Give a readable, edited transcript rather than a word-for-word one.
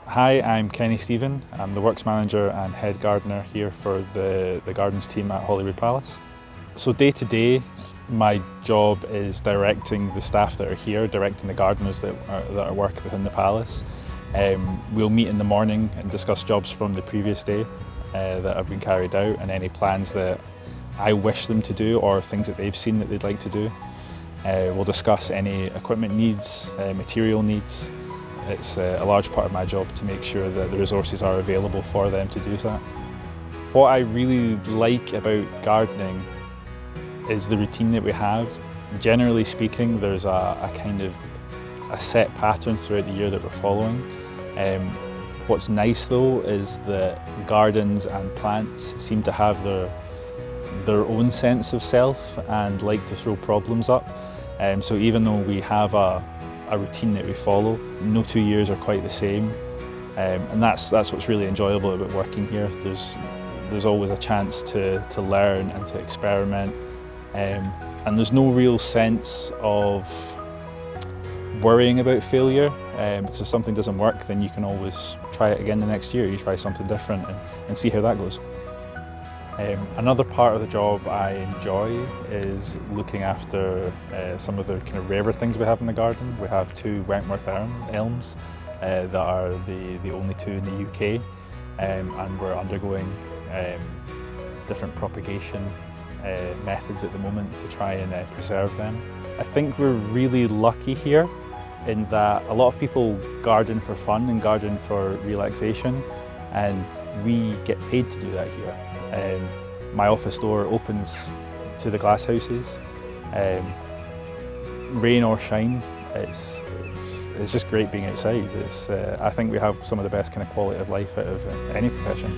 Hi, I'm Kenny Steven. I'm the Works Manager and Head Gardener here for the Gardens team at Holyrood Palace. So day to day, my job is directing the staff that are here, directing the gardeners that are working within the palace. We'll meet in the morning and discuss jobs from the previous day that have been carried out and any plans that I wish them to do or things that they've seen that they'd like to do. We'll discuss any equipment needs, material needs. It's a large part of my job to make sure that the resources are available for them to do that. What I really like about gardening is the routine that we have. Generally speaking, there's a kind of a set pattern throughout the year that we're following. What's nice though is that gardens and plants seem to have their own sense of self and like to throw problems up. So even though we have a routine that we follow, no 2 years are quite the same, and that's what's really enjoyable about working here. There's always a chance to learn and to experiment, and there's no real sense of worrying about failure, because if something doesn't work, then you can always try it again the next year. You try something different and see how that goes. Another part of the job I enjoy is looking after some of the kind of rarer things we have in the garden. We have 2 Wentworth elms that are the only 2 in the UK, and we're undergoing different propagation methods at the moment to try and preserve them. I think we're really lucky here in that a lot of people garden for fun and garden for relaxation, and we get paid to do that here. My office door opens to the glasshouses. Rain or shine, it's just great being outside. I think we have some of the best kind of quality of life out of any profession.